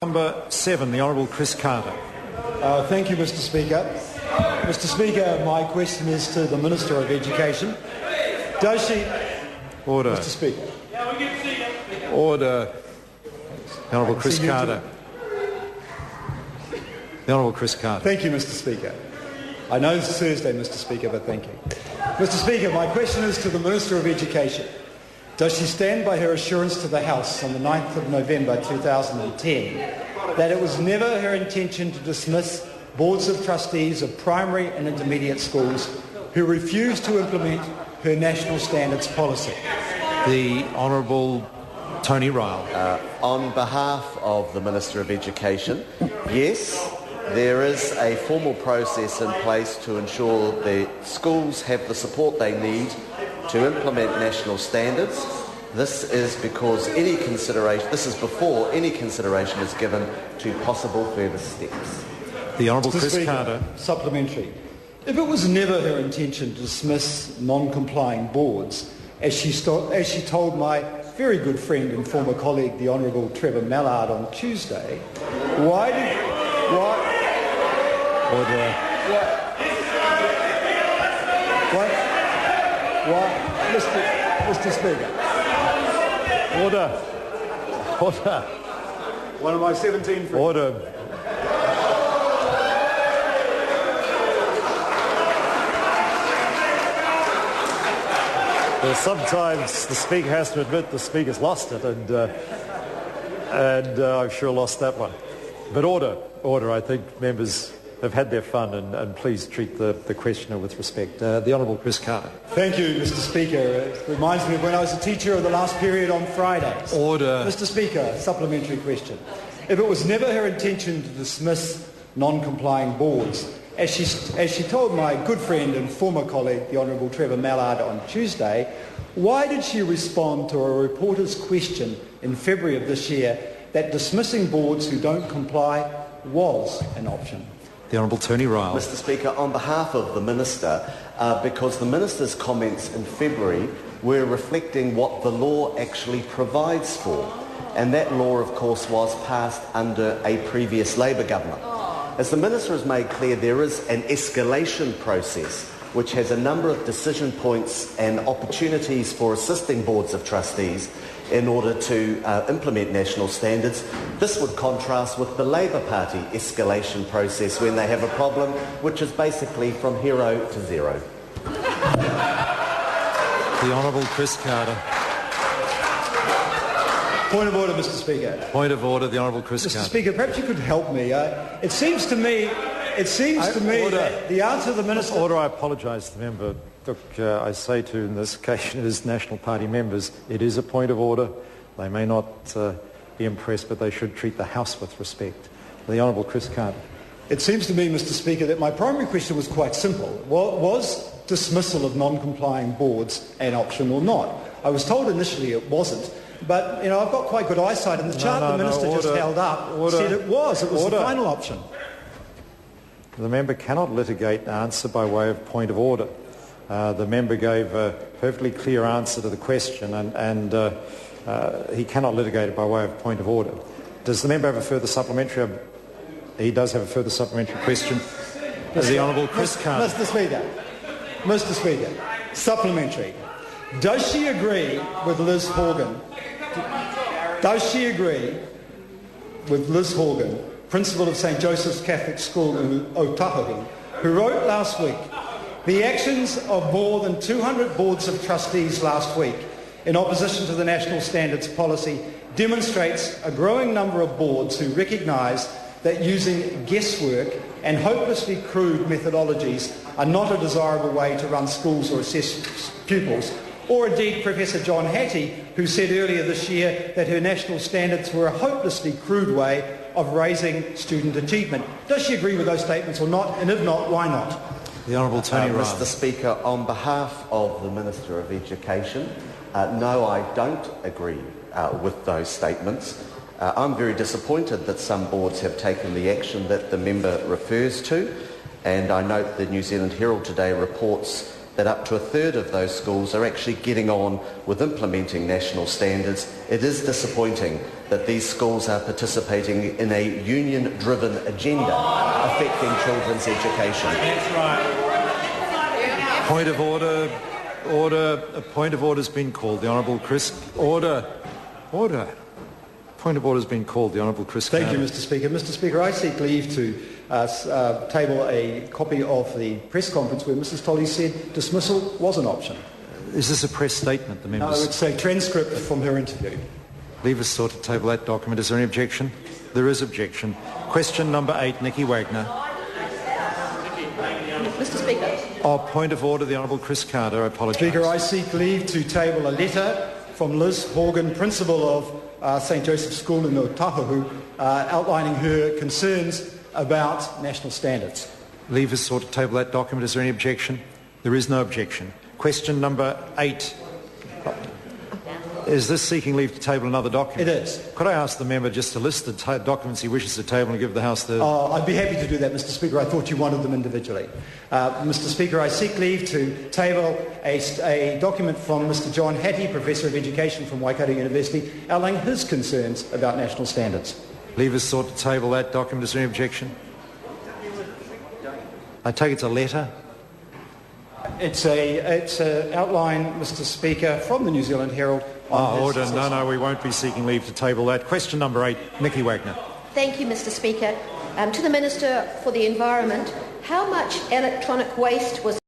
Number 7, the Honourable Chris Carter. Thank you, Mr. Speaker. Mr. Speaker, my question is to the Minister of Education. Does she... Order. Mr. Speaker. Order. The Honourable Chris Carter. The Honourable Chris Carter. Thank you, Mr. Speaker. I know it's Thursday, Mr. Speaker, but thank you. Mr. Speaker, my question is to the Minister of Education. Does she stand by her assurance to the House on the 9th of November 2010 that it was never her intention to dismiss Boards of Trustees of primary and intermediate schools who refused to implement her national standards policy? The Honourable Tony Ryall. On behalf of the Minister of Education, yes, there is a formal process in place to ensure the schools have the support they need to implement national standards. This is before any consideration is given to possible further steps. The Honourable Chris Carter. Supplementary. If it was never her intention to dismiss non-complying boards, as she told my very good friend and former colleague, the Honourable Trevor Mallard, on Tuesday, Mr. Speaker. Order. One of my 17 friends. Order. Sometimes the Speaker has to admit the Speaker's lost it, and I've sure lost that one. But order. I think members have had their fun, and please treat the questioner with respect. The Honourable Chris Carter. Thank you, Mr. Speaker. It reminds me of when I was a teacher of the last period on Fridays. Order. Mr. Speaker, supplementary question. If it was never her intention to dismiss non-complying boards, as she told my good friend and former colleague, the Honourable Trevor Mallard, on Tuesday, why did she respond to a reporter's question in February of this year that dismissing boards who don't comply was an option? The Honourable Tony Ryall. Mr. Speaker, on behalf of the Minister, because the Minister's comments in February were reflecting what the law actually provides for, and that law, of course, was passed under a previous Labor government. As the Minister has made clear, there is an escalation process which has a number of decision points and opportunities for assisting Boards of Trustees in order to implement national standards. This would contrast with the Labor Party escalation process when they have a problem, which is basically from hero to zero. The Honourable Chris Carter. Point of order, Mr. Speaker. Point of order, the Honourable Chris Mr. Carter. Speaker, perhaps you could help me. It seems to me that the answer to the Minister... Order, I apologise to the member. Look, I say to, in this occasion, as National Party members, it is a point of order. They may not be impressed, but they should treat the House with respect. The Honourable Chris Carter. It seems to me, Mr. Speaker, that my primary question was quite simple. Was dismissal of non-complying boards an option or not? I was told initially it wasn't, but I've got quite good eyesight, and the chart the Minister just held up said it was. It was the final option. The member cannot litigate an answer by way of point of order. The member gave a perfectly clear answer to the question, and he cannot litigate it by way of point of order. Does the member have a further supplementary? He does have a further supplementary question. The Honourable Chris Carter. Mr. Speaker, supplementary. Does she agree with Liz Horgan? Principal of St Joseph's Catholic School in Otahuhu, who wrote last week, the actions of more than 200 Boards of Trustees last week in opposition to the national standards policy demonstrates a growing number of boards who recognise that using guesswork and hopelessly crude methodologies are not a desirable way to run schools or assess pupils. Or indeed Professor John Hattie, who said earlier this year that her national standards were a hopelessly crude way of raising student achievement. Does she agree with those statements or not? And if not, why not? The Honourable Tony Ryall. Mr. Speaker, on behalf of the Minister of Education, no, I don't agree with those statements. I'm very disappointed that some boards have taken the action that the member refers to, and I note the New Zealand Herald today reports that up to a third of those schools are actually getting on with implementing national standards. It is disappointing that these schools are participating in a union-driven agenda affecting children's education. That's right. Point of order. Order. A point of order has been called. The Honourable Chris. Order. Order. Point of order has been called. The Honourable Chris Carter. Thank you, Mr. Speaker. Mr. Speaker, I seek leave to table a copy of the press conference where Mrs. Tolley said dismissal was an option. Is this a press statement, the No, members? it's a transcript from her interview. Leave us sought to table that document. Is there any objection? There is objection. Question number 8, Nikki Wagner. Mr. Speaker. Point of order, the Honourable Chris Carter. I apologise. Speaker, I seek leave to table a letter from Liz Horgan, Principal of St Joseph's School in Otahuhu, outlining her concerns about national standards. Leave us sought to table that document. Is there any objection? There is no objection. Question number 8. Is this seeking leave to table another document? It is. Could I ask the member just to list the documents he wishes to table and give the House the... I'd be happy to do that, Mr. Speaker. I thought you wanted them individually. Mr. Speaker, I seek leave to table a document from Mr. John Hattie, Professor of Education from Waikato University, outlining his concerns about national standards. Leave us sought to table that document. Is there any objection? I take it's a letter. It's a outline, Mr. Speaker, from the New Zealand Herald. Order. No, we won't be seeking leave to table that. Question number 8, Nikki Wagner. Thank you, Mr. Speaker. To the Minister for the Environment, how much electronic waste was